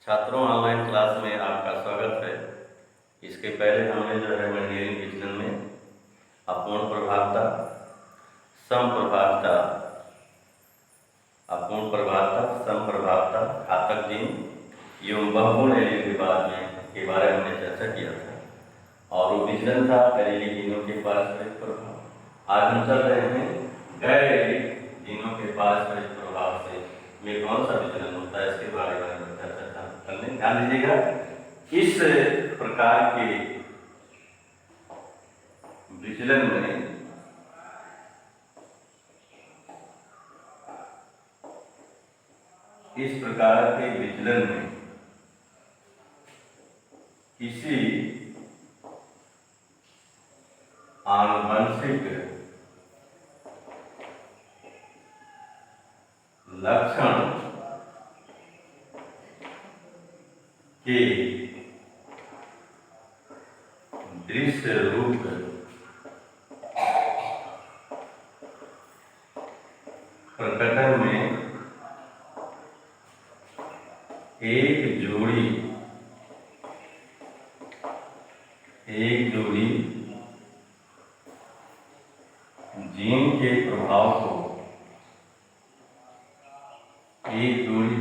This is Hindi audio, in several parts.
छात्रों, ऑनलाइन क्लास में आपका स्वागत है। इसके पहले हमने जो है मेंडेलियन विचलन में अपूर्ण प्रभावता, समप्रभावता, अपूर्ण प्रभावता, समप्रभावता, घातक जीन एवं बहुगुण एलील के बारे में हमने चर्चा किया था और वो विचलन था एलील जीनों के पारस्परिक प्रभाव। आज हम चल रहे हैं गैर एलील जीनों के पारस्परिक प्रभाव से में कौन सा विचलन होता है, इसके बारे में चर्चा करने। ध्यान दीजिएगा, इस प्रकार के विचलन में किसी आनुवंशिक लक्षण के दृश्य रूप प्रकटन में एक जोड़ी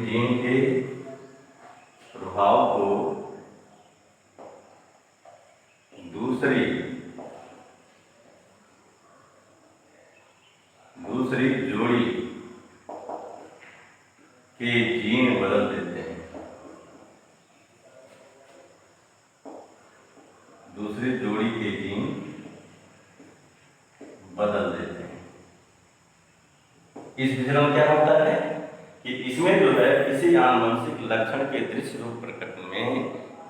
जीन के प्रभाव को दूसरी जोड़ी के जीन बदल देते हैं। दूसरी जोड़ी के जीन बदल देते हैं। इस विचलन में क्या होता है कि इसमें जो है किसी आनुवंशिक लक्षण के दृश्य रूप प्रकटन में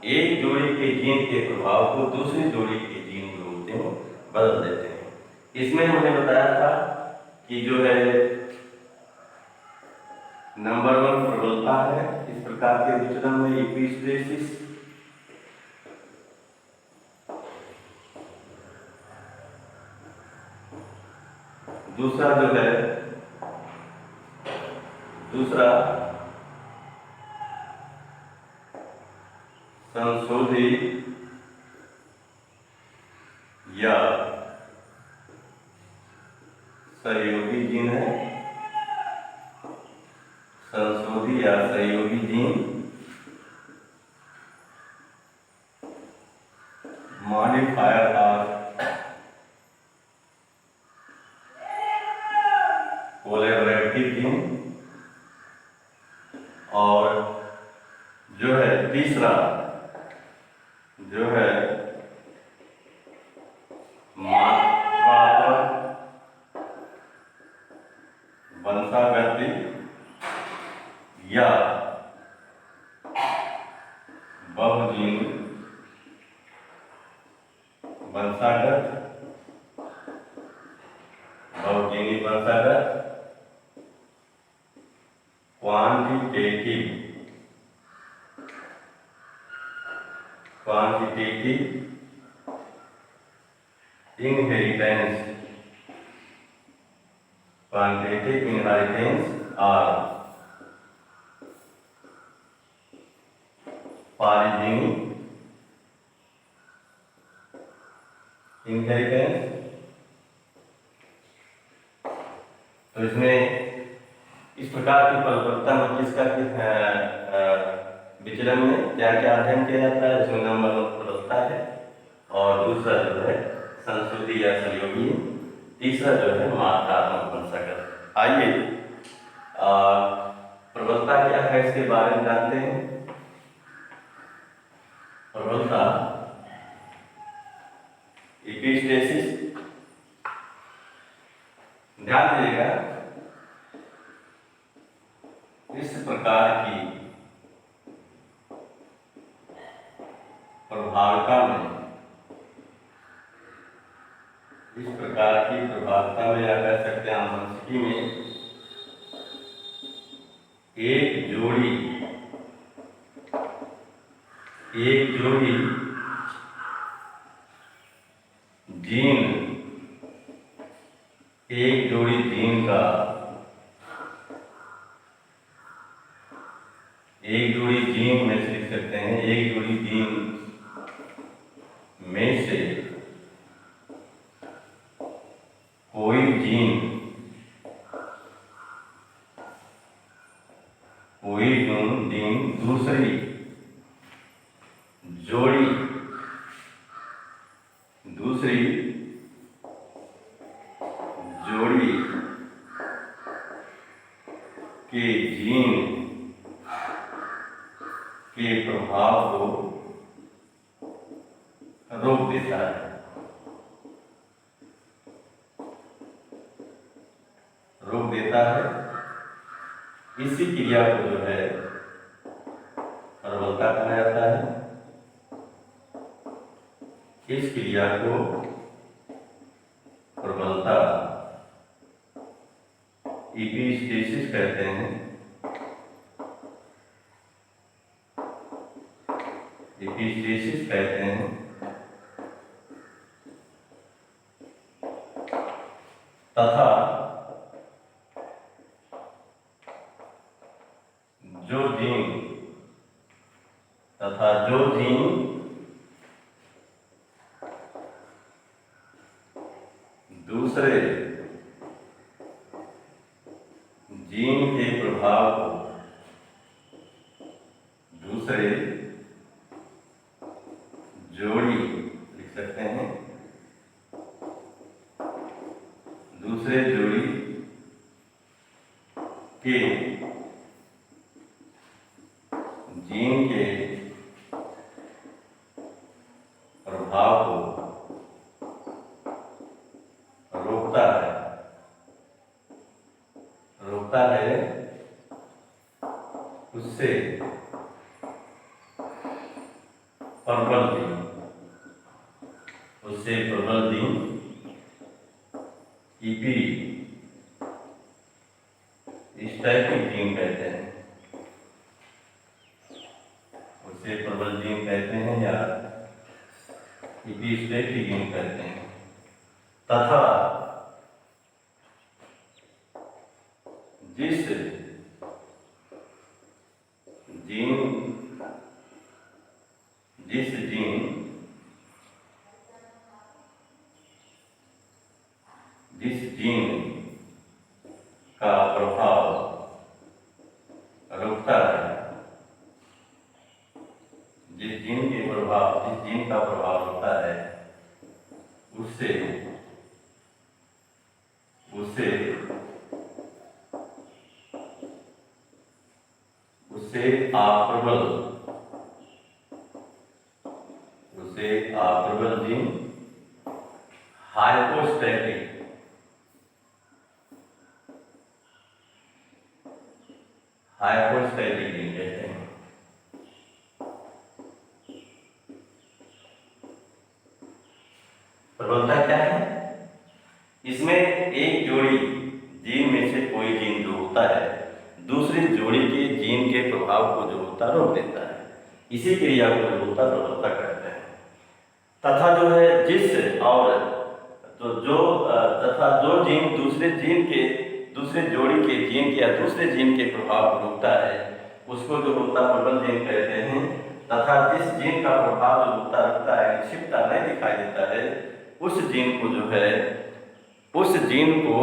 एक जोड़ी के जीन के प्रभाव को दूसरी जोड़ी के जीन के रूप में बदल देते हैं। इसमें हमने बताया था कि जो है नंबर 1 प्रबलता है इस प्रकार के विचलन में इक्विस्ट्रेसिस। दूसरा संशोधित या सहयोगी जीन है। संशोधित या सहयोगी gene modifier of collaborative gene. और जो है तीसरा जो है वंशागत या बहुजीन बहुजीनी वंशागत क्वांटिटेटिव इनहेरिटेंस और पॉलीजेनिक इनहेरिटेंस। तो इसमें इस प्रकार की परिवर्तन किसका विचलन में क्या क्या अध्ययन किया जाता है, उसमें नंबर 1 प्रबलता है और दूसरा जो है संशोधित या सहयोगी, तीसरा जो है मात्रात्मक वंशागत। आइए प्रबलता क्या है इसके बारे में जानते हैं। प्रबलता इक्विस्ट्रेसिस। ध्यान दीजिएगा, इस प्रकार की प्रभावता में या कह सकते हैं आनुवंशिकी में एक जोड़ी जीन का एक जोड़ी जीन में से लिख सकते हैं, एक जोड़ी जीन में से कोई जीन दूसरी जोड़ी के जीन के प्रभाव को रोक देता है। इसी क्रिया को जो है प्रबलता कहा जाता है। इस क्रिया को प्रबलता इपिस्टेसिस कहते हैं। तथा जो जीन दूसरे जीन के प्रभाव को दूसरे जोड़ी लिख सकते हैं, दूसरे जोड़ी के जीन के प्रभाव को रोकता है उससे प्रबल जीन इपिस्टैटिक जीन कहते हैं। उसे प्रबल जीन कहते हैं या इपिस्टैटिक जीन कहते हैं। तथा जिस जीन का प्रभाव रोकता है, जिस जीन का प्रभाव होता है उससे अप्रबल जीन हाइपोस्टैटिक जीन कहते हैं। प्रबलता क्या है? इसमें एक जोड़ी जीन में से कोई जीन जो होता है दूसरी जोड़ी के जीन के प्रभाव को जो होता है रोक देता है। इसी क्रिया को जो होता है प्रबलता कहते हैं। तथा जो है तथा जो जीन दूसरे जोड़ी के जीन या दूसरे जीन के प्रभाव को रोकता है उसको जो होता है प्रबल जीन कहते हैं। तथा जिस जीन का प्रभाव जो होता रखता है, छिपता नहीं दिखाई देता है, उस जीन को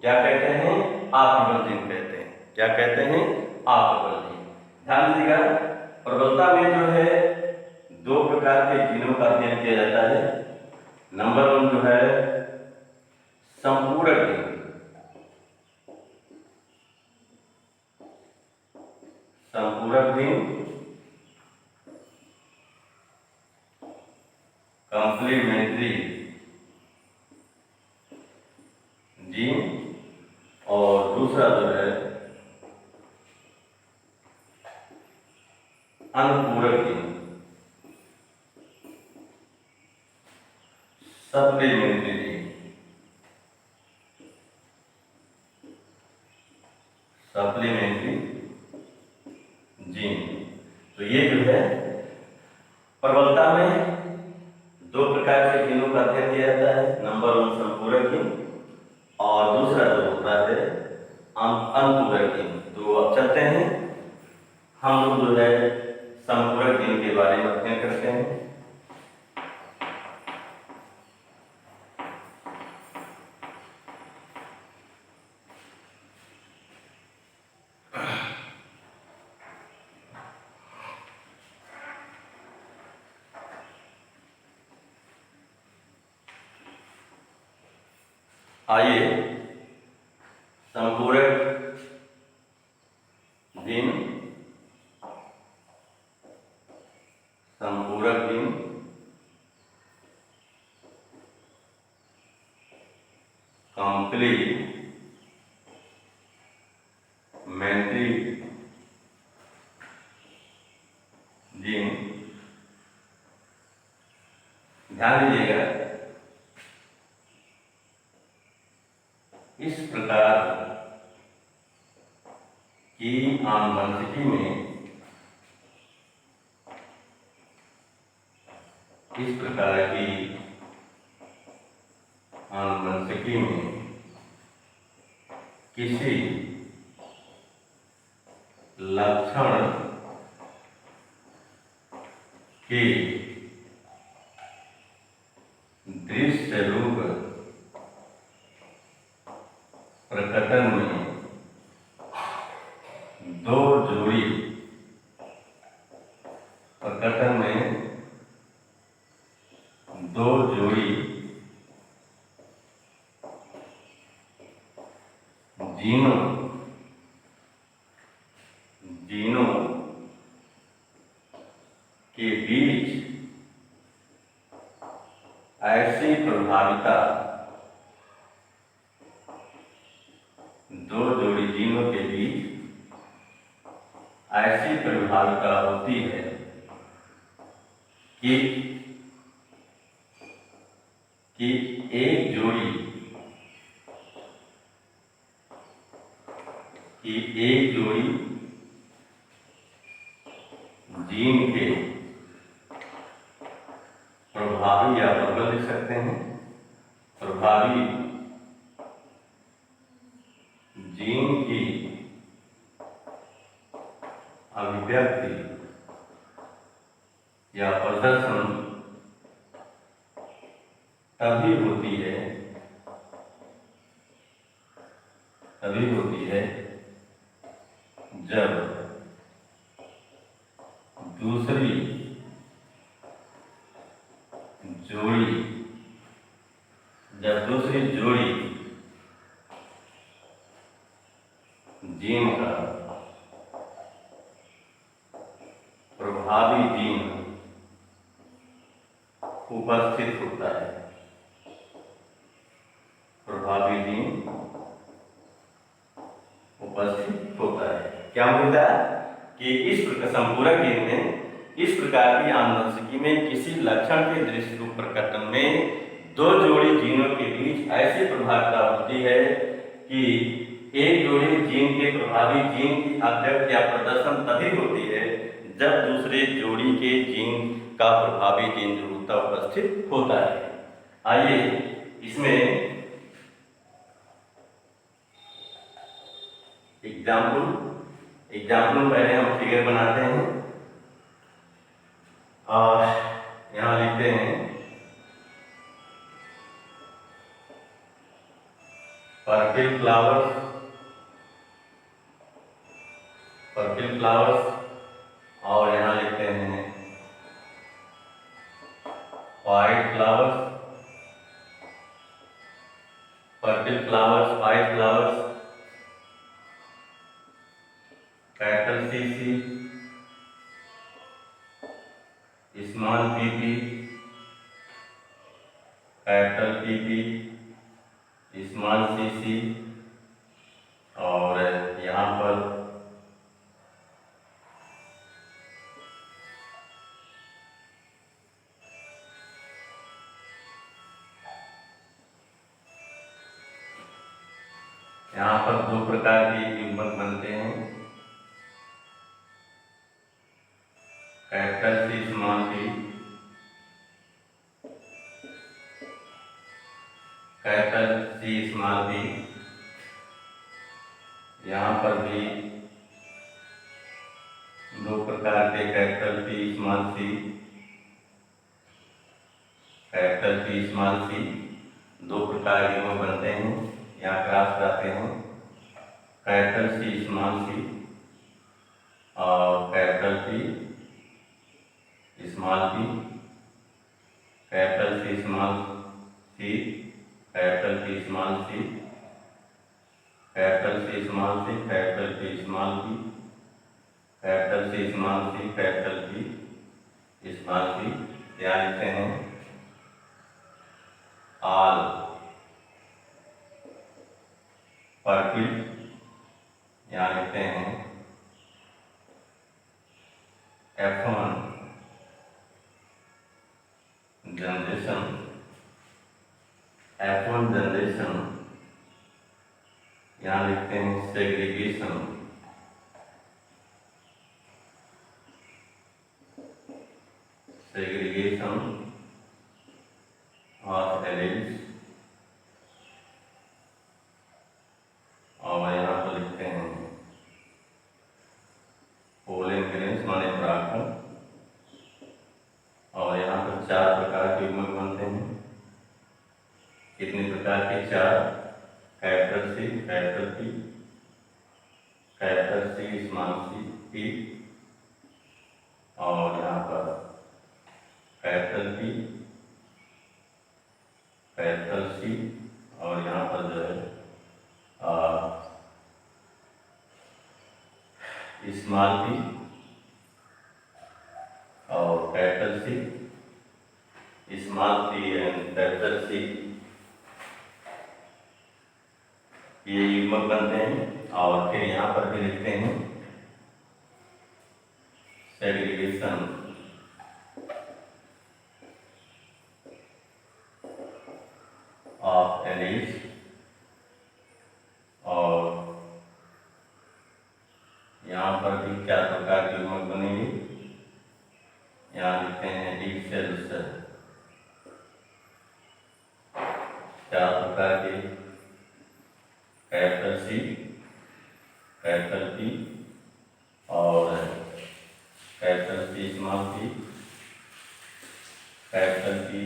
क्या कहते हैं? अप्रबल जीन कहते हैं। क्या कहते हैं? अप्रबल जीन। ध्यान दीजिएगा, प्रबलता में जो है दो प्रकार के जीनों का अध्ययन किया जाता है। नंबर 1 जो है संपूरक जीन। कॉम्प्लीमेंट्री जीन और दूसरा जो है अनुपूरक जीन, सप्लीमेंट्री जीन। तो ये जो है प्रबलता में दो प्रकार के जीनों का अध्ययन किया जाता है। नंबर 1 संपूरक जीन और दूसरा जो होता है अनुपूरक जीन। तो अब चलते हैं हम लोग जो है संपूरक जीन के बारे में अध्ययन करते हैं। आइए संपूरक जीन कॉम्प्लीमेंट्री जीन, ध्यान दीजिएगा, इस प्रकार की आनुवंशिकी में किसी लक्षण के दृश्य रूप प्रकटन में दो जोड़ी जीनों के बीच ऐसी प्रभाविता होती है कि एक जोड़ी जीन के प्रभावी या प्रबल लिख सकते हैं, प्रभावी जीन की अभिव्यक्ति या प्रदर्शन तभी होती है जब दूसरी जोड़ी जीन का प्रभावी जीन उपस्थित होता है। क्या होता है कि इस संपूरक जीन में इस प्रकार की आनुवंशिकी में किसी लक्षण के दृश्य रूप प्रकटन में दो जोड़ी जीनों के बीच ऐसी प्रभाविता होती है कि एक जोड़ी जीन के प्रभावी जीन की अभिव्यक्ति या प्रदर्शन तभी होती है जब दूसरे जोड़ी के जीन का प्रभावी जीन जरूरता उपस्थित होता है। आइए इसमें एग्जाम्पल पहले हम फिगर बनाते हैं और यहाँ लिखते हैं पर्पल फ्लावर्स और यहाँ लिखते हैं white flowers, purple flowers, white flowers, capital CC, small PP, capital PP, small CC और यहाँ पर दो प्रकार के युग्मक बनते हैं, capital C small p, capital C small p। यहाँ पर भी दो प्रकार के capital P small C, capital P small सी दो प्रकार के युग्मक बनते हैं। यहाँ क्रॉस कराते हैं कैपिटल सी स्मॉल सी और capital P small P, capital C small C, capital P small C, capital C small C, capital P small P, capital C small C, capital P small P. यहाँ लिखते हैं ऑल परफिट, यहाँ लिखते हैं F1 जनरेशन, F1 जनरेशन, यहाँ लिखते हैं सेग्रीगेशन, सेग्रीगेशन ऑफ एलील्स, और यहाँ पर लिखते हैं पोलन ग्रेन्स माने परागकण, और यहाँ पर चार प्रकार के युग्मक बनते हैं। कितने प्रकार के? चार, capital C, capital P, capital C small C P, और यहाँ पर कैपिटल पी, कैपिटल सी, और यहाँ पर जो है स्मॉल पी और capital C, small P and capital C, ये युग्मक बनते हैं। और फिर यहाँ पर भी लिखते हैं सेग्रीगेशन ऑफ एलील्स, और यहाँ पर भी क्या प्रकार के युग्मक बनेंगे? यहाँ लिखते हैं डी सेल्स, चार प्रकार के, कैपिटल सी, कैपिटल पी और capital C small P, capital P,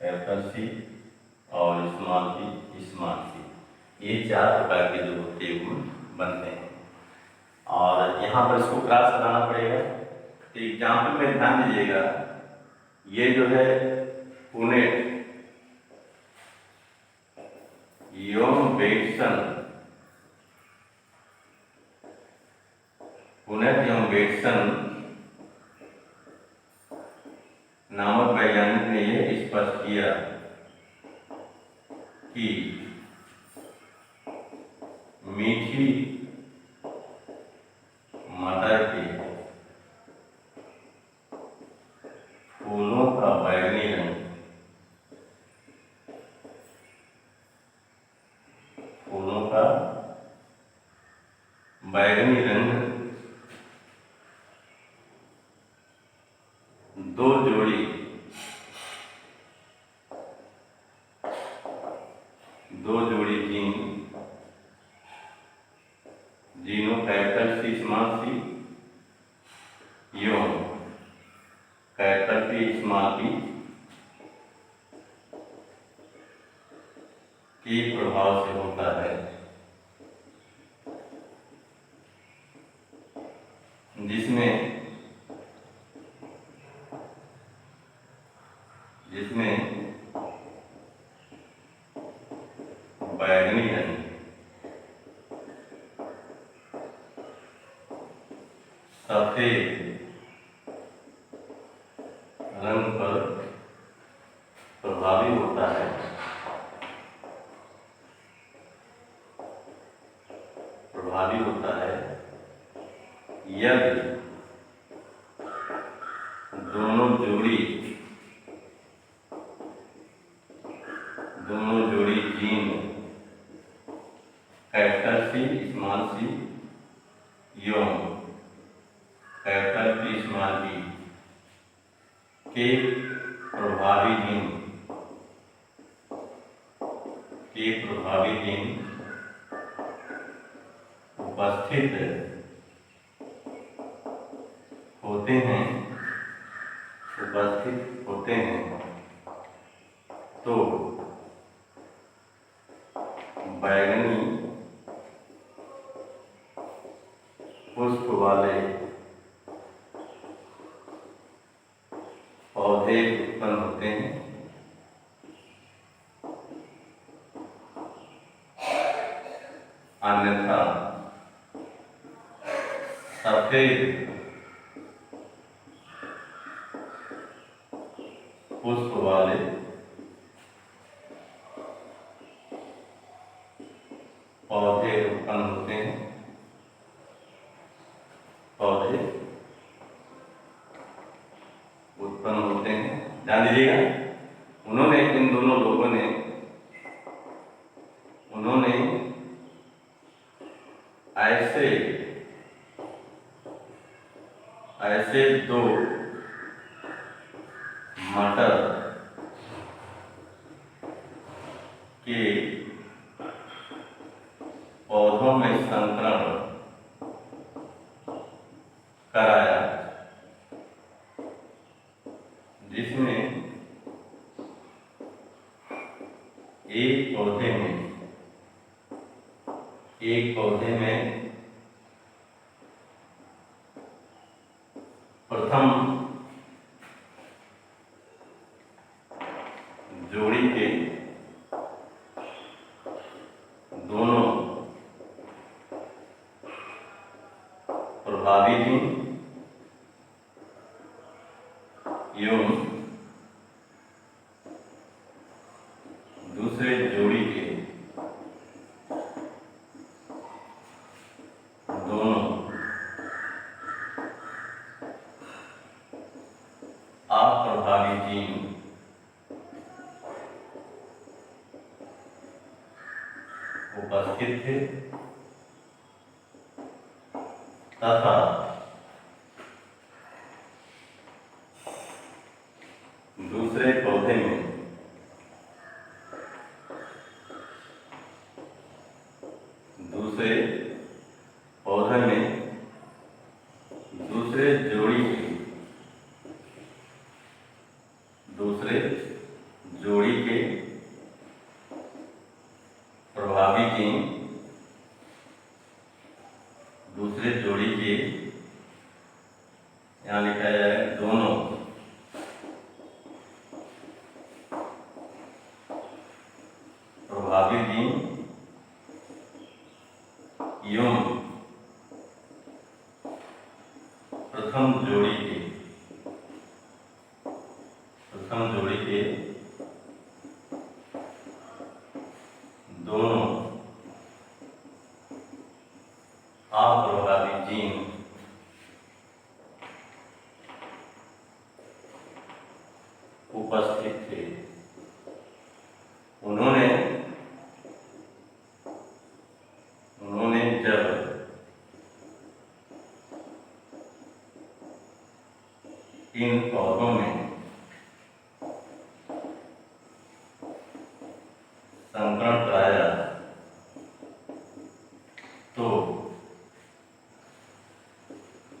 capital C और स्मॉल पी स्मॉल सी, ये चार प्रकार के जो होते हैं बनते हैं। और यहाँ पर इसको क्रॉस कराना पड़ेगा। तो एग्जाम्पल में ध्यान दीजिएगा, ये जो है पुनेट योंगबेत्सन, पुनेट योंगबेत्सन नामक वैज्ञानिक ने यह स्पष्ट किया कि मीठी मटर के फूलों का बैगनी रंग, फूलों का बैगनी रंग दो जोड़ी जीन, जीनों कैपिटल सी स्मॉल सी यों कैपिटल पी स्मॉल पी के प्रभाव से होता है, जिसमें बैगनी रंग सफेद रंग पर प्रभावी होता है, यदि दोनों जोड़ी जीन कैपिटल सी स्मॉल सी यों कैपिटल पी स्मॉल पी के प्रभावी जीन उपस्थित होते हैं, उपस्थित होते हैं, तो बैंगनी पुष्प वाले पौधे उत्पन्न होते हैं। अन्यथा सफेद पुष्प वाले पौधे उत्पन्न होते हैं। पौधे उत्पन्न होते हैं। ध्यान दीजिएगा, उन्होंने, इन दोनों लोगों ने, उन्होंने ऐसे दो मटर के पौधों में संकरण कराया, जिसमें एक पौधे में प्रथम जोड़ी के दोनों प्रभावी जीन एवं दूसरे जोड़ी के दोनों अप्रभावी जीन उपस्थित थे तथा दूसरे पौधे में दूसरे जोड़ी के प्रभावी जीन, दूसरे जोड़ी के, यहाँ लिखा जाए दोनों प्रभावी जीन एवं प्रथम जोड़ी के दोनों अप्रभावी जीन उपस्थित थे। उन्होंने जब इन पौधों में संकरण कराया तो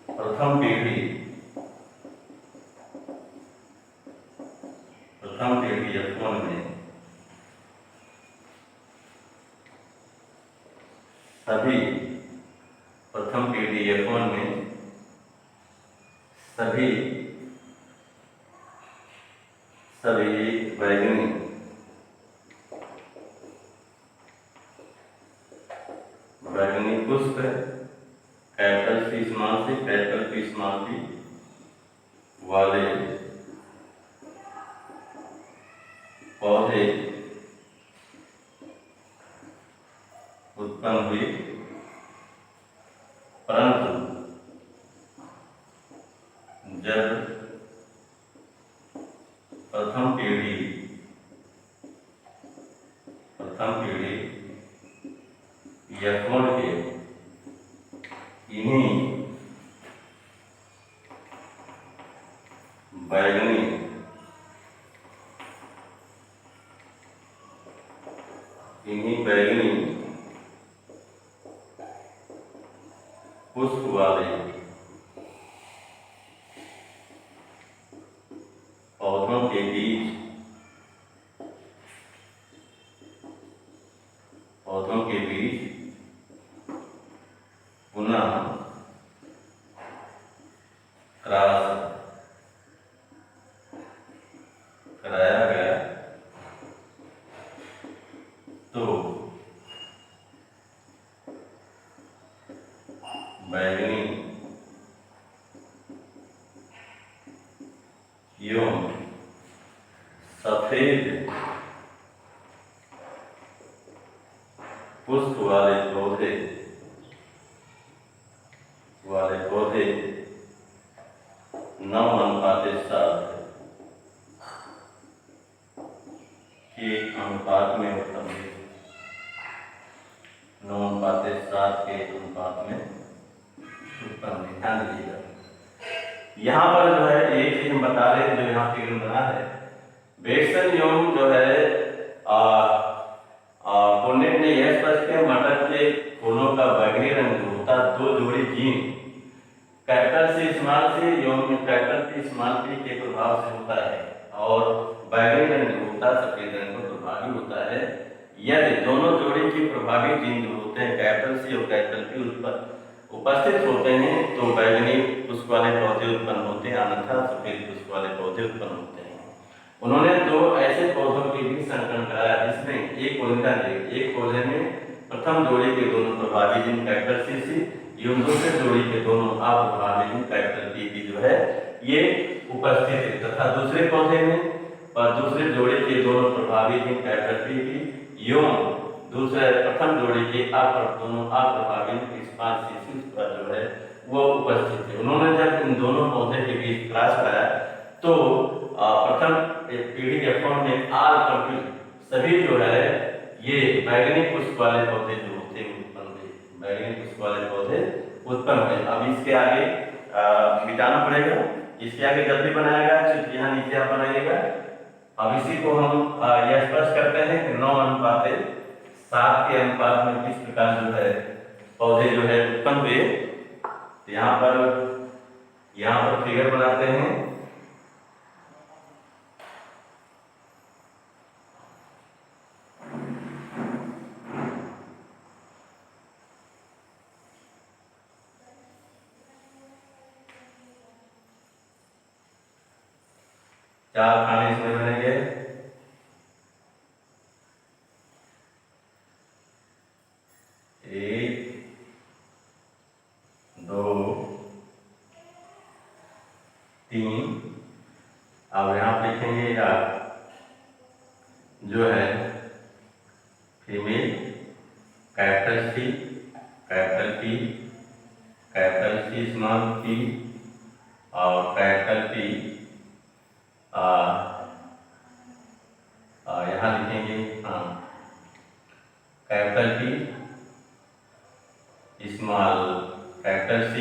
प्रथम पीढ़ी F1 में प्रथम पीढ़ी F1 में सभी बैगनी पुष्प कैपिटल सी स्मॉल सी वाले पौधे उत्पन्न हुए, परंतु जब प्रथम पीढ़ी F1 के इन्हीं बैगनी पुष्प वाले पौधों के बीच पुनः क्रॉस कराया गया तो बैंगनी एवं सफेद पुष्प वाले पौधे 9:7 के अनुपात में उत्पन्न हुए। 9:7 के अनुपात में उत्पन्न हुए। ध्यान दीजिएगा, यहाँ पर जो है एक चीज हम बता रहे हैं, जो यहाँ फिगर बना है, बेक्सन एवं जो है पुण्य ने यह स्पष्ट किया, मटर के फूलों का बैंगनी रंग जो होता है, 2 जोड़ी gene capital C small c एवं कैपिटल P स्मॉल p के प्रभाव से होता है और बैंगनी रंग जो होता है सफेद रंग पर प्रभावी होता है। यदि दोनों जोड़ी की प्रभावी जीन जो होते हैं कैपिटल C और कैपिटल P उपस्थित होते हैं तो बैंगनी पुष्प वाले पौधे उत्पन्न होते हैं, अन्यथा सफेद पुष्प वाले पौधे उत्पन्न होते हैं। उन्होंने 2 ऐसे पौधों के बीच संकरण कराया जिसमें एक पौधे में प्रथम जोड़ी के दोनों प्रभावी जीन कैपिटल CC एवं दूसरे जोड़ी के दोनों अप्रभावी जीन कैपिटल PP जो है ये उपस्थित है, तथा दूसरे पौधे में दूसरे जोड़ी के दोनों प्रभावी जीन कैपिटल PP एवं दूसरे प्रथम जोड़ी के दोनों अप्रभावी स्मॉल CC पर जो है वो उपस्थित है। उन्होंने जब इन दोनों पौधे के बीच क्रॉस कराया तो प्रथम पीढ़ी F1 में ऑल कंप्लीट सभी जो है ये बैंगनी पुष्प वाले पौधे जो होते हैं उत्पन्न हुए, बैंगनी पुष्प वाले पौधे उत्पन्न हुए। अब इसके आगे मिटाना पड़ेगा, इसके आगे जब भी बनाएगा सिर्फ यहाँ नीचे आप बनाइएगा। अब इसी को हम यह स्पष्ट करते हैं कि 9:7 के अनुपात में किस प्रकार जो है पौधे जो है उत्पन्न हुए। तो यहाँ पर फिगर बनाते हैं। चार खाने इसमें बनेंगे, 1 2 3। अब यहाँ पे लिखेंगे जो है female capital C capital P capital C small p और कैपिटल P यहाँ लिखेंगे capital P small capital C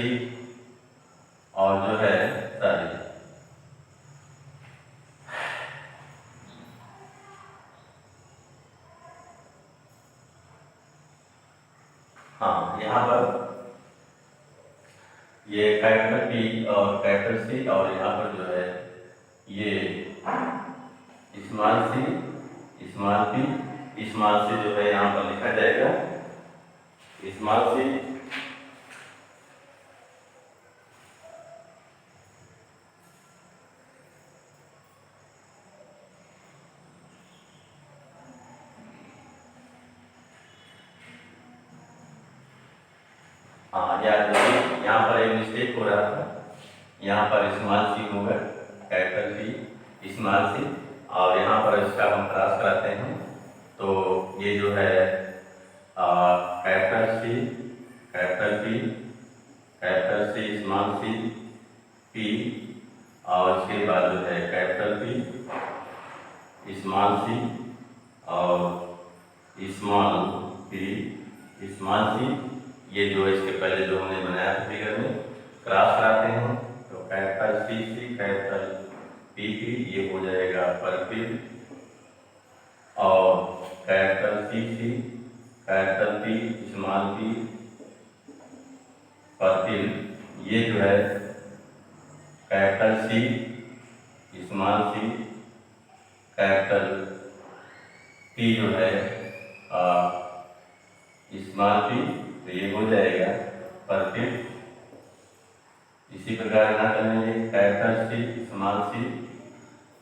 और जो है यहाँ पर ये कैपिटल P और कैपिटल C और यहाँ पर जो है ये small C small P small C जो है यहाँ पर लिखा जाएगा स्मॉल C यहाँ पर एक मिस्टेक हो रहा था, यहाँ पर स्मॉल C होगा कैपिटल P स्मॉल C और यहाँ पर इसका हम क्रॉस कराते हैं तो ये जो है capital C capital P capital C small C P और इसके बाद जो है कैपिटल P स्मॉल C और स्मॉल P स्मॉल C। ये जो इसके पहले जो हमने बनाया था फिगर में क्रॉस कराते हैं तो कैपिटल CC कैपिटल PP ये हो जाएगा पर्पिल और capital CC capital P small p purple. ये जो है capital C small C capital P जो है स्मॉल पी, तो ये हो जाएगा परफेक्ट। इसी प्रकार यहाँ करेंगे कैपिटल सी स्मॉल सी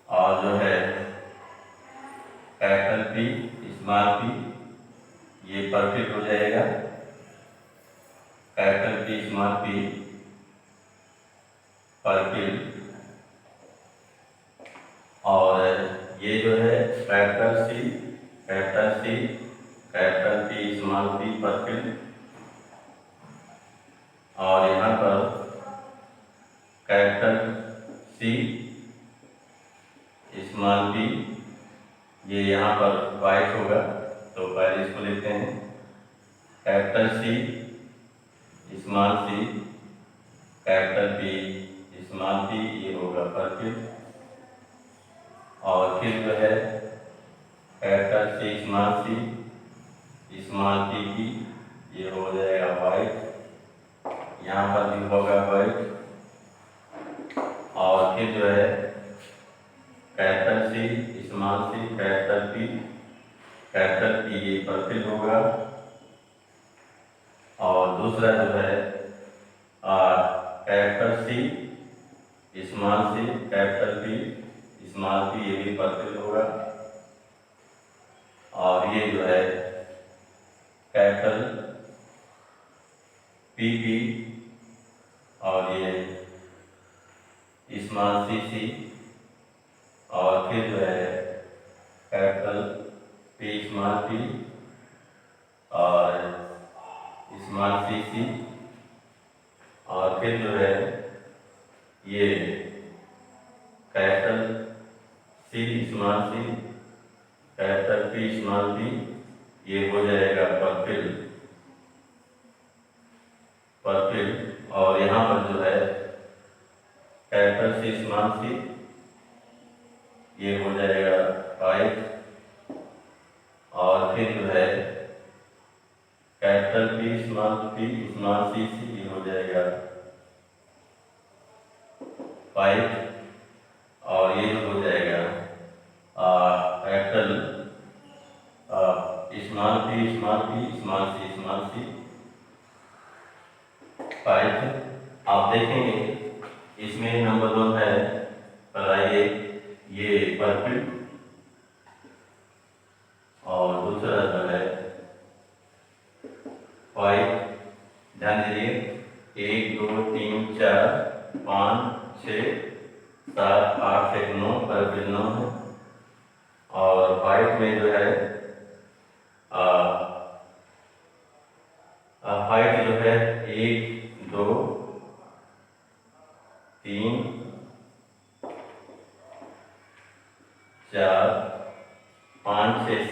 और जो है कैपिटल पी स्मॉल पी, ये परफेक्ट हो जाएगा। Capital P small P perfect. और ये जो है capital C capital P small P perfect. और यहाँ पर कैपिटल सी स्मॉल पी, ये यहाँ पर वाइट होगा, तो पहले इसको लेते हैं। Capital C small C capital P small P, ये होगा परफेक्ट। और फिर जो है कैपिटल सी स्मॉल पी की, ये हो जाएगा वाइट, यहाँ पर भी होगा वाइट। और फिर जो है capital C small C capital P ये परफेक्ट होगा। और दूसरा जो है capital C small C capital P small P, ये भी परफेक्ट होगा। और ये जो है कैपिटल पी और ये स्मॉल सी और फिर जो है कैपिटल पी स्मॉल पी और स्मॉल सी और फिर जो है ये capital C small C capital P small P, ये हो जाएगा परफेक्ट। और यहाँ पर जो है कैपिटल सी स्मॉल सी, ये हो जाएगा 5। और फिर जो है कैपिटल पी स्मॉल सी ये हो जाएगा 5। और ये हो जाएगा कैपिटल स्मॉल पी स्मॉल सी 5। आप देखेंगे इसमें नंबर 1 है, बताइए ये परफेक्ट। और दूसरा जो है 5, ध्यान दीजिए 1 2 3 4 5 6 7 8 1 9 परफेक्ट 9 है। और 5 में जो है हाइट जो है 1 2 3 4 5 6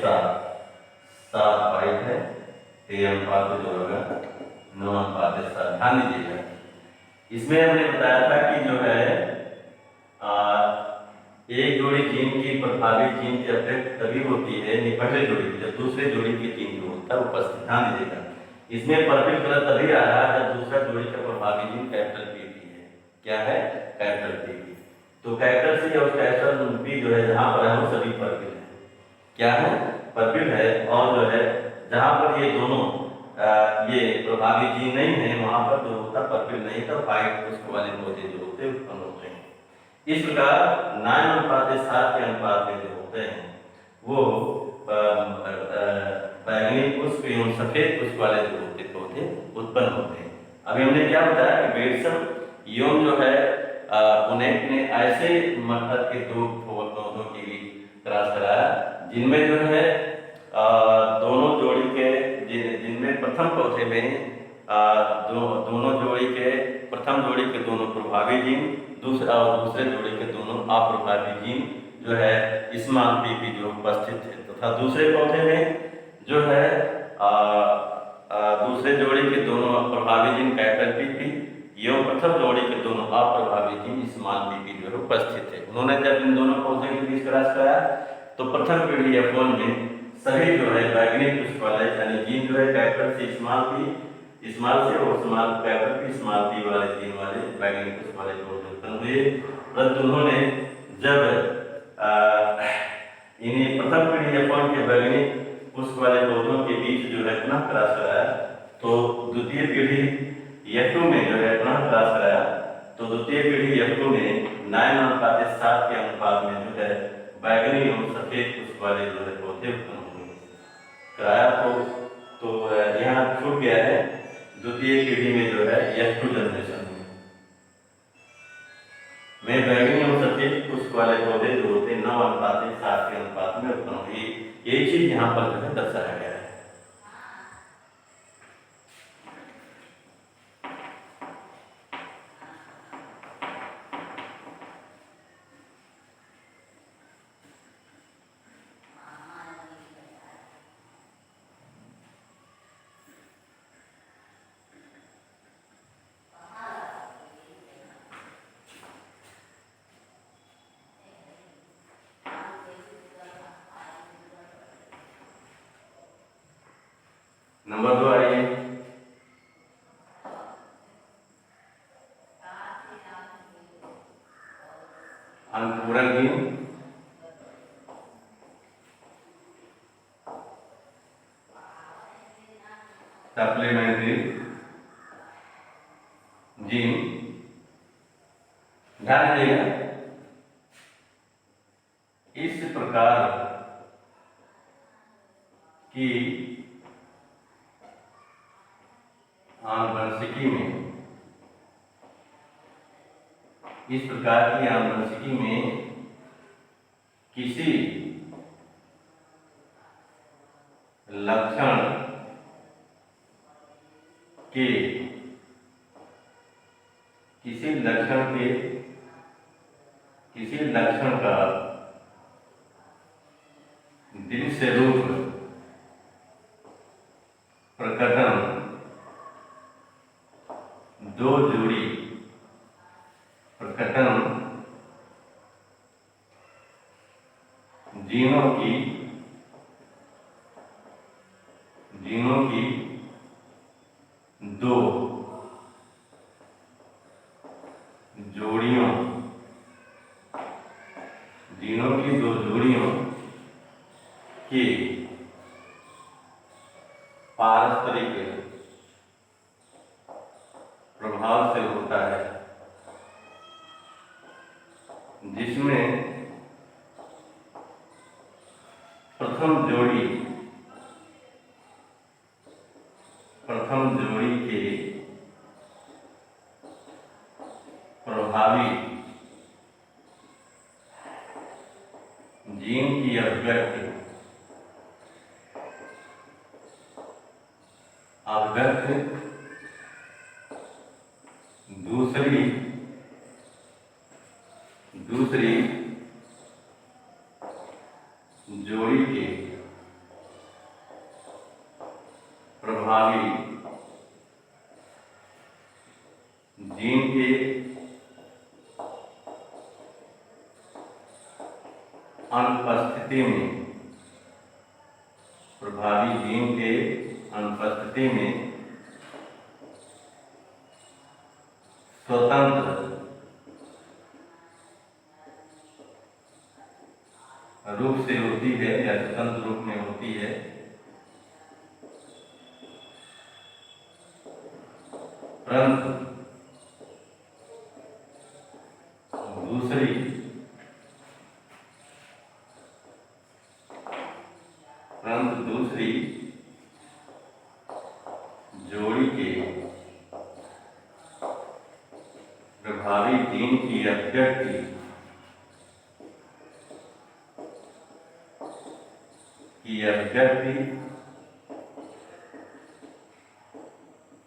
7 हाइट है। 3 अनुपात जो होगा 9 अनुपात 7। ध्यान दीजिएगा इसमें हमने बताया था कि जो है एक जोड़ी जीन की प्रभावित जीन की अपेक्षा तभी होती है निकटले जोड़ी की, जब दूसरे जोड़ी के जीन जो होता है उपस्थित। ध्यान दीजिएगा इसमें परफेक्ट कलर तभी आ रहा है जब दूसरा जोड़ी का प्रभावी जीन कैपिटल पी है। क्या है? Capital P. तो कैपिटल सी और कैपिटल पी जो है जहाँ पर है वो सभी परफेक्ट है। क्या है? परफेक्ट है। और जो है जहाँ पर ये दोनों ये प्रभावी जीन नहीं है वहाँ पर जो होता परफेक्ट नहीं था, फाइट पुष्प वाले पौधे जो होते हैं उत्पन्न होते हैं। इस प्रकार 9:7 के अनुपात में जो होते हैं वो बैंगनी पुष्प एवं सफेद पुष्प वाले जो होते पौधे उत्पन्न होते हैं। अभी हमने क्या बताया कि बेडसन एवं जो है पुनेट ने ऐसे मटर के 2 पौधों की भी क्रॉस कराया जिनमें जो है दोनों जोड़ी के जिनमें प्रथम पौधे में दोनों जोड़ी के प्रथम जोड़ी के दोनों प्रभावी जीन दूसरे जोड़ी के दोनों अप्रभावी जीन जो है स्मॉल पी जो उपस्थित है तथा दूसरे पौधे में जो है दूसरे जोड़ी के दोनों प्रभावी जीन कैपिटल पी एवं प्रथम जोड़ी के दोनों अप्रभावी जीन स्मॉल पी जो है उपस्थित है। उन्होंने जब इन दोनों पौधे के बीच क्रॉस कराया तो प्रथम पीढ़ी F1 में सभी जो है बैंगनी पुष्प वाले यानी जीन जो है कैपिटल सी स्मॉल से और small capital P small P वाले जीन वाले बैंगनी पुष्प वाले पौधे उत्पन्न हुए। परंतु उन्होंने जब इन्हीं प्रथम पीढ़ी F1 के वैज्ञानिक पुष्प वाले पौधों के बीच जो है पुनः क्रॉस कराया, तो द्वितीय पीढ़ी F2 में जो है पुनः क्रॉस कराया, तो द्वितीय पीढ़ी F2 में 9:7 के अनुपात में जो है बैगनी और सफेद पुष्प वाले जो है पौधे उत्पन्न हुए कराया। तो यहाँ छूट गया है द्वितीय पीढ़ी में जो है F2 जनरेशन में बैगनी और सफेद पुष्प वाले पौधे जो होते 9:7 के अनुपात में उत्पन्न हुई। यही चीज यहाँ पर जो है दर्शाया गया है। नंबर 2 आइए, अंकुरण सप्लीमेंट्री जीन। ध्यान देगा इस प्रकार की आनुवंशिकी में, इस प्रकार की आनुवंशिकी में किसी लक्षण के किसी लक्षण का दृश्य रूप प्रकटन दो जोड़ी प्रकटन जीनों की दो जोड़ियों के पारस्परिक प्रभाव से होता है, जिसमें प्रथम जोड़ी के प्रभावी जीन की अभिव्यक्ति दूसरी जोड़ी के प्रभावी जीन के अनुपस्थिति में स्वतंत्र रूप से होती है या स्वतंत्र रूप में होती है, परंतु दूसरी जोड़ी के प्रभावी जीन की अभिव्यक्ति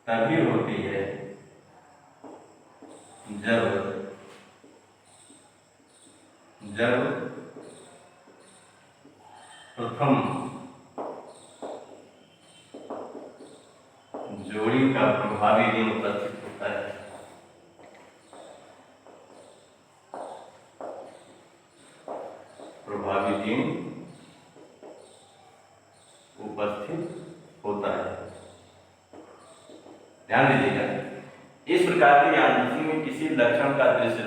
तभी होती है जब प्रथम जोड़ी का प्रभावी जीन उपस्थित होता है। प्रभावी जीन उपस्थित होता है। ध्यान दीजिएगा, इस प्रकार की आनुवंशिकी में किसी लक्षण का दृश्य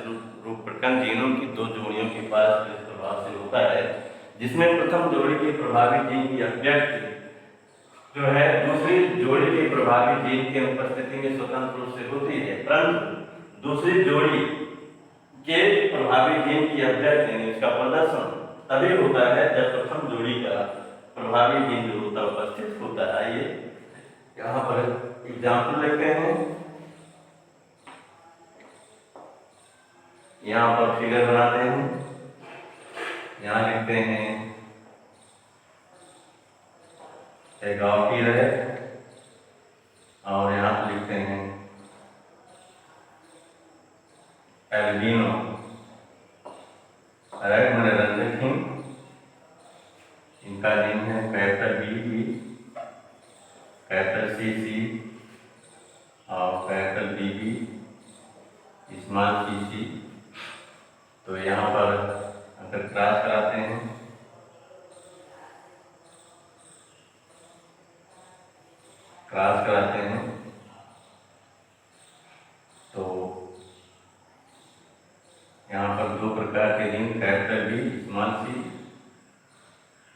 रूप प्रकरण जीनों की दो जोड़ियों के पारस्परिक प्रभाव से होता है, जिसमें प्रथम जोड़ी के प्रभावी जीन की अभिव्यक्ति जो है दूसरी जोड़ी के प्रभावी जीन की अनुपस्थिति में स्वतंत्र रूप से होती है, परंतु दूसरी जोड़ी के प्रभावी जीन की अभिव्यक्ति इसका प्रदर्शन तभी होता है जब प्रथम जोड़ी का प्रभावी जीन जो होता है उपस्थित होता है। आइए यहाँ पर एग्जाम्पल लेते हैं। यहाँ पर फिगर बनाते हैं। यहाँ लिखते हैं एगाउटी रहे और यहाँ पर लिखते हैं एल्बिनो राइट मनोरंजक हिम। इनका जीन है कैपिटल बी, कैपिटल सी और कैपिटल बी, स्मॉल सी। तो यहाँ पर अगर क्रॉस कराते हैं तो यहाँ पर दो प्रकार के gene capital B small C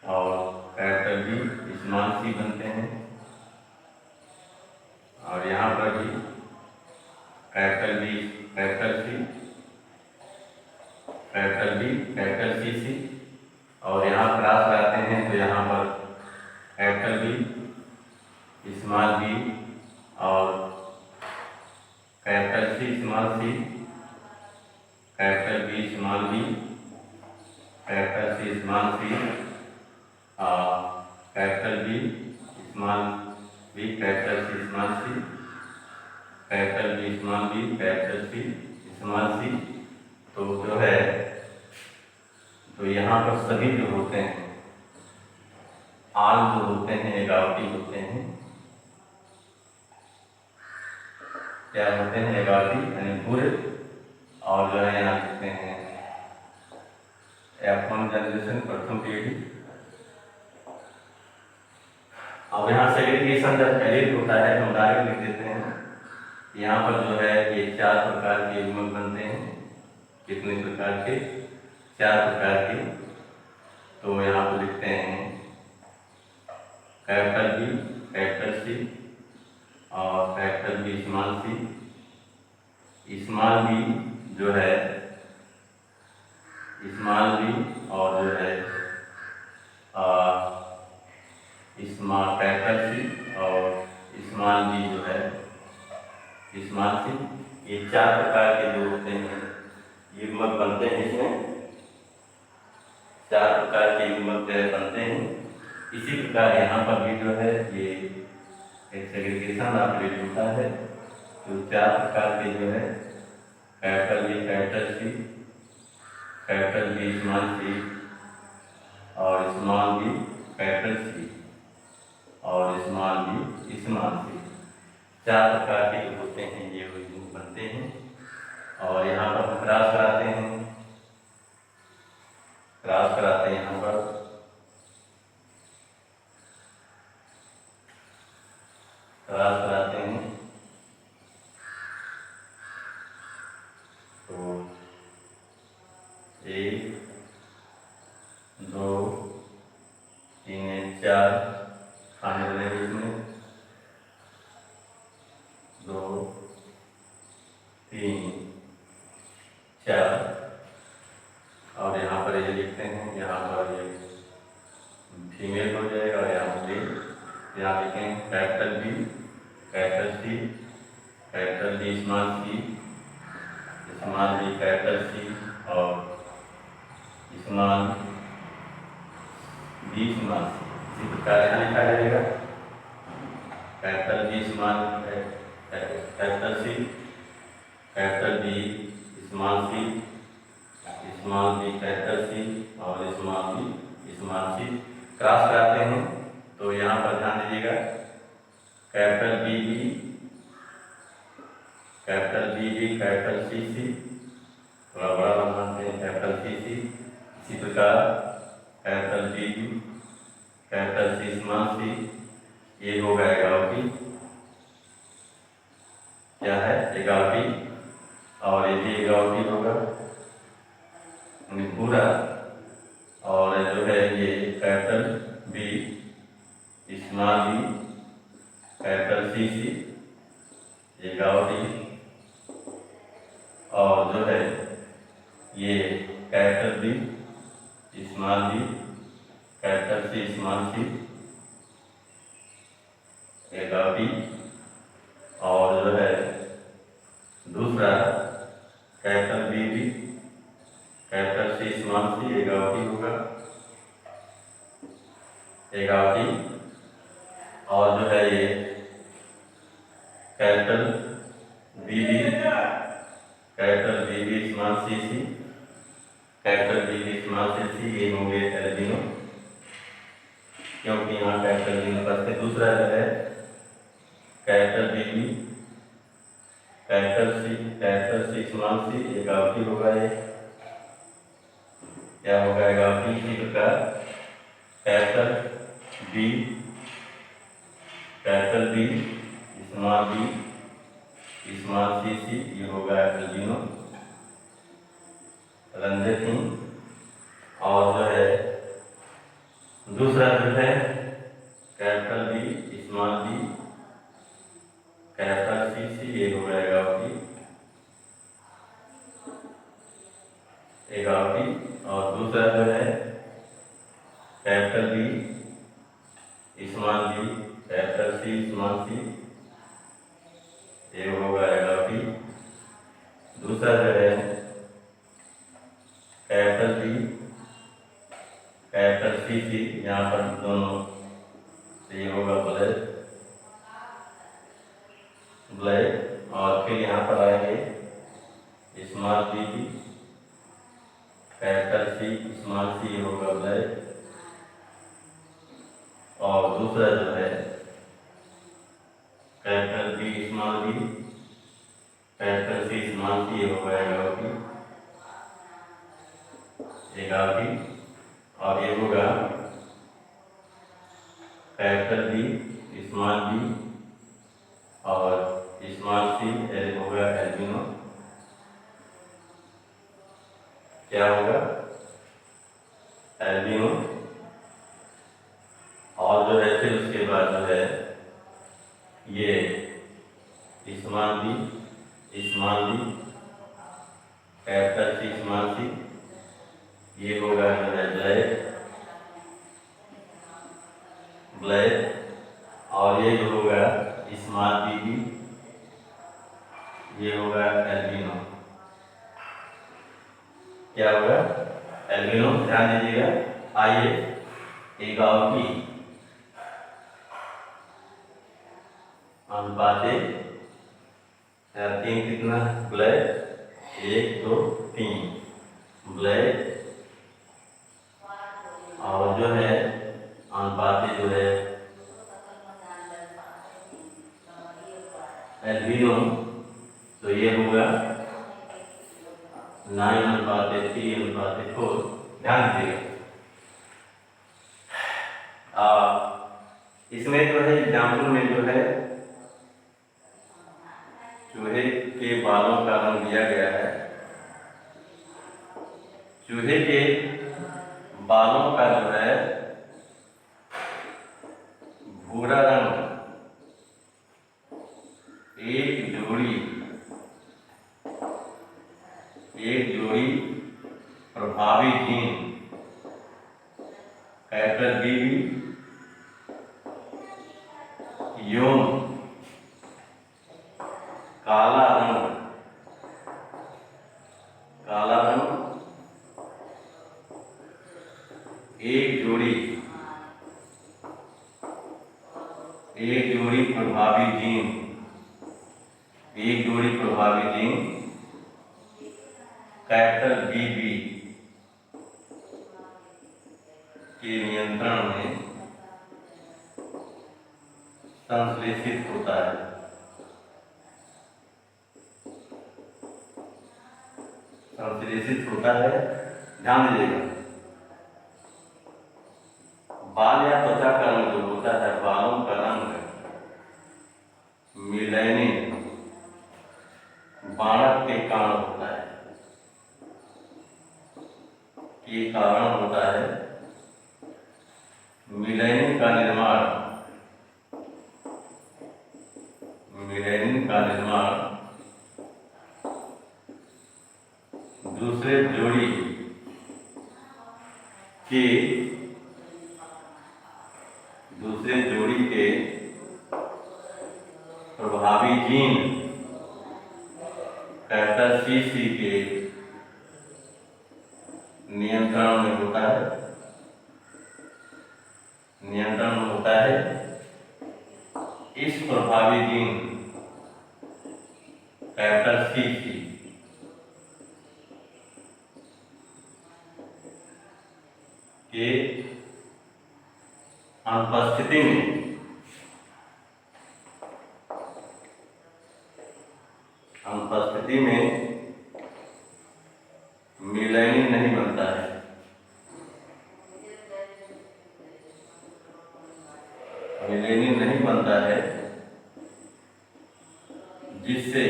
और कैपिटल बी स्मॉल सी बनते हैं। और यहाँ पर भी capital B capital C, capital B capital C और यहाँ क्रॉस कराते हैं तो यहाँ पर कैपिटल बी स्मॉल बी और capital C small C, capital B small B, capital C small C और capital B small B, capital C small C, capital B small B, capital C small C. तो जो है तो यहाँ पर सभी जो होते हैं आल जो होते हैं एगावटी होते हैं, क्या होते हैं एगावटी यानी पूरे। और जो है यहाँ लिखते हैं F1 जनरेशन प्रथम पीढ़ी। अब यहाँ सेग्रीगेशन जब पहले होता है तो हम डायरेक्ट लिख देते हैं। यहाँ पर जो है ये 4 प्रकार के युग्मक बनते हैं। कितने प्रकार के? 4 प्रकार के। तो यहाँ पर लिखते हैं कैपिटल बी, कैपिटल सी और capital B small C. Small B जो है स्मॉल बी और जो है स्मॉल कैपिटल सी और स्मॉल बी जो है स्मॉल सी। ये 4 प्रकार के जो होते हैं युग्मक बनते हैं। इसमें 4 प्रकार के युग्मक बनते हैं। इसी प्रकार यहाँ पर भी जो है ये एक सेग्रीगेशन ऑपरेट होता है। तो 4 प्रकार के जो है capital B capital C, capital B small C और स्मॉल बी कैपिटल सी और स्मॉल बी स्मॉल सी। 4 प्रकार के जो होते हैं ये युग्मक बनते हैं। और यहाँ पर क्रॉस कराते हैं, क्रॉस कराते हैं यहाँ पर क्रॉस कराते हैं तो 1 2 3 4 खाने बनेंगे इसमें 2 3 4। और यहाँ पर ये लिखते हैं, यहाँ पर ये फीमेल हो जाएगा और यहाँ पर यहाँ लिखें capital B capital C, capital B small C, small B capital C और स्मॉल बी स्मॉल सी। इसी प्रकार यहाँ लिखा जाएगा capital B small capital C, capital B small C, small B capital C और small B small C. Cross कराते हैं तो यहाँ पर ध्यान दीजिएगा capital B B capital C, थोड़ा बड़ा बनाते हैं कैपिटल सी। इसी प्रकार capital B capital C small C. ये हो गया एगावटी, क्या है एगावटी। और ये भी एगावटी होगा B small B, capital C small C, agouti, और जो है दूसरा कैपिटल बी भी capital C small C, agouti होगा, एक टी, और जो है ये कैपिटल बी भी small C C, capital B small C C, ये होंगे एल्बिनो, क्योंकि यहाँ कैपिटल बी पास है। दूसरा जो है capital B capital C small C, agouti होगा, ये क्या होगा, एक टी। इसी प्रकार capital B small C C, ये होगा एल्बिनो रंजन। और जो है दूसरा जो है capital B small B capital C C, ये हो जाएगा एक टी, और दूसरा जो है capital B small B capital C small C, ये होगा एक टी। दूसरा जो है capital B capital C C, यहाँ पर दोनों, ये होगा ब्लैक, और फिर यहाँ पर आएंगे small B capital C small C, ये होगा ब्लैक, और दूसरा जो है capital B small B capital C small C, ये होगा एक टी, और ये होगा कैपिटल बी स्मॉल बी और स्मॉल सी, होगा एल्बिनो, क्या होगा एल्बिनो। और जो है फिर उसके बाद जो है ये small B capital C small C, ये होगा जो है ब्लैक, और ये जो होगा स्मॉल बी, ये होगा एल्बिनो, क्या होगा एल्बिनो, ध्यान दीजिएगा। आइए एक की अनुपाते 3 कितना ब्लैक, 1 2 3 ब्लैक, और जो है अनुपाते जो है एल्बिनो, तो ये होगा 9:3:4। ध्यान दीजिएगा। इसमें जो है एग्जाम्पल में जो है चूहे के बालों का रंग दिया गया है। चूहे के बालों का जो है भूरा रंग एक जोड़ी प्रभावी जीन कैपिटल बी यौन काला रंग एक जोड़ी प्रभावी जीन कैपिटल बी के नियंत्रण में संश्लेषित होता है। ध्यान दीजिएगा। बाल या त्वचा का रंग जो होता है, बालों का रंग मिलेनिन बाणक के कारण होता है, मिलेनिन का निर्माण दूसरे जोड़ी के दूसरे जोड़ी के प्रभावी जीन कैपिटल सी के नियंत्रण में होता है। इस प्रभावी जीन कैपिटल सी के अनुपस्थिति में मिलेनिन नहीं बनता है। मिलेनिन नहीं बनता है, जिससे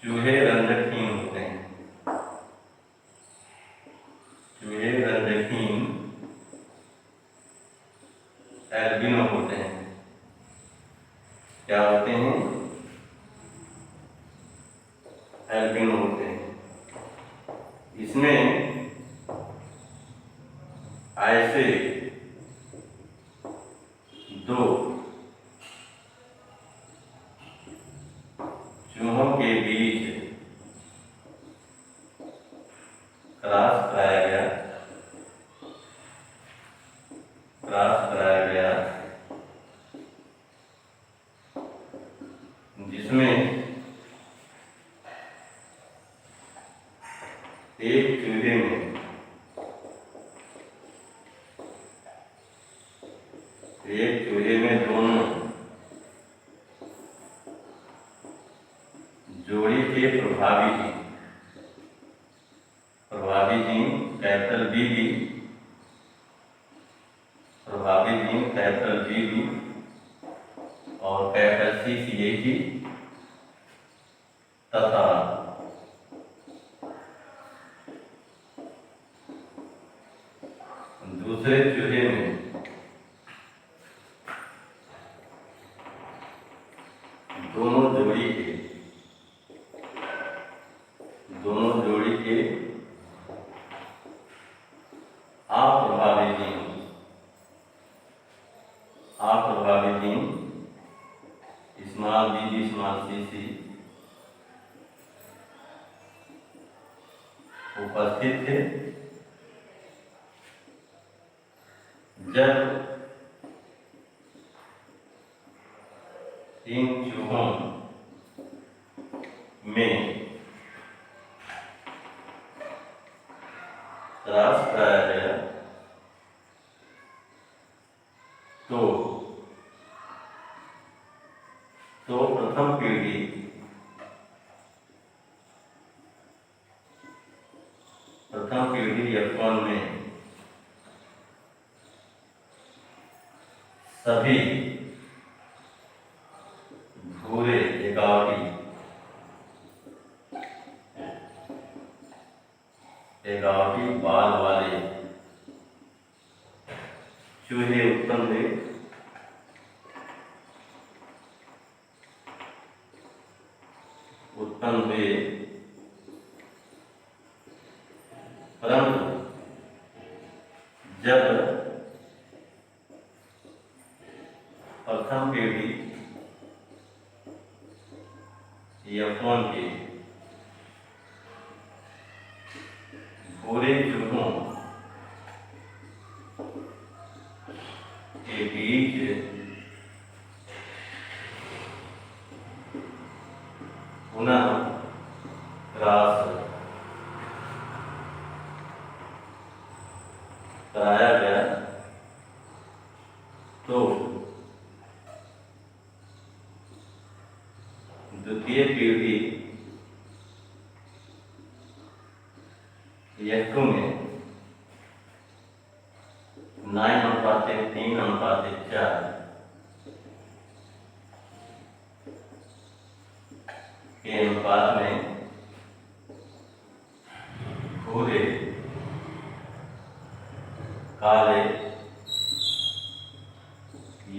चूहे रंजकहीन होते हैं। चूहे रंजकहीन एल्बिनो होते हैं। क्या होते हैं? एल्बिनो होते हैं। इसमें ऐसे दो चूहों के बीच क्रॉस कराया गया, जिसमें एक चूहे में दोनों जोड़ी के प्रभावी जीन कैपिटल बी और कैपिटल सी तथा दूसरे चूहे में दोनों जोड़ी के अप्रभावी जीन स्मॉल बी स्मॉल सी उपस्थित थे। जब इन चूहों में क्रॉस कराया गया तो प्रथम पीढ़ी F1 में सभी भूरे एगावटी बाल वाले चूहे उत्पन्न हुए। परंतु जब प्रथम पीढ़ी F1 के भूरे चूहों के बीच पुनः क्रॉस कराया गया तो द्वितीय पीढ़ी F2 में 9:3:4 के अनुपात में भूरे, काले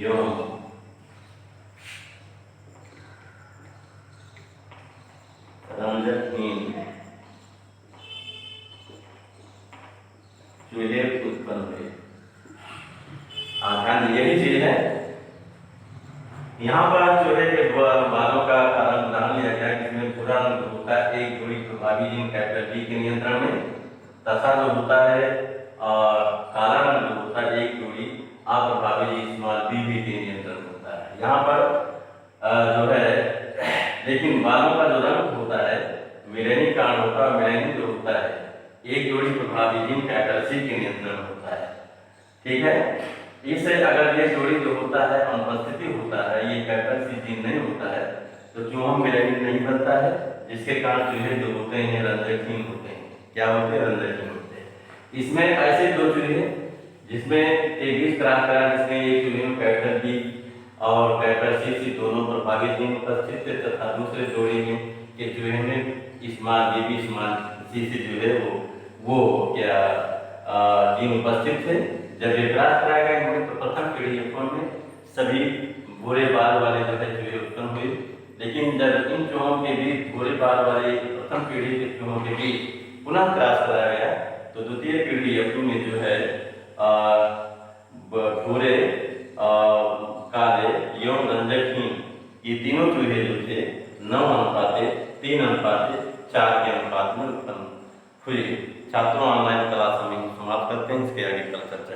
एवं रंजकहीन चूहे उत्पन्न हुए। ध्यान यही चीज है, यहाँ पर चूहे के बालों का कारण उदाहरण लिया गया, जिसमें भूरा रंग होता है एक जोड़ी प्रभावी जीन कैपिटल डी के नियंत्रण में, तथा जो होता है काला रंग जो होता है एक जोड़ी अप्रभावी जीन स्मॉल बी के नियंत्रण होता है। यहाँ पर जो है लेकिन बालों का जो रंग होता है मेलेनिन कारण होता है, मेलेनिन जो होता है एक जोड़ी प्रभावी जीन कैपिटल सी के नियंत्रण होता है। ठीक है, इससे अगर ये जोड़ी जो होता है अनुपस्थिति होता है, ये कैपिटल सी जीन नहीं होता है, तो चूहों में मेलेनिन नहीं बनता है, जिसके कारण चूहे जो होते हैं रंध्रहीन होते हैं। क्या होते हैं? रंध्रहीन होते हैं। इसमें ऐसे दो चूहे जिसमें 23 क्रॉस करा, जिसमें एक चूहे में कैपिटल बी और कैपिटल सी दोनों प्रभावी जीन उपस्थित थे, तथा दूसरे जोड़ी में के चूहे में स्मॉल बी स्मॉल सी जो है वो क्या जीन उपस्थित थे। जब ये क्रॉस कराया गया इनमें, तो प्रथम पीढ़ी F1 में सभी भूरे बाल वाले जो है चूहे उत्पन्न हुए, लेकिन जब इन चूहों के बीच भूरे बाल वाले प्रथम पीढ़ी के चूहों के बीच पुनः क्रॉस कराया गया, तो द्वितीय पीढ़ी F2 में जो है भूरे काले एवं रंजकहीन ये तीनों चूहे जो थे 9:3:4 के अनुपात में उत्पन्न हुए। छात्रों, ऑनलाइन क्लास हम समाप्त करते हैं, इसके आगे कल चर्चा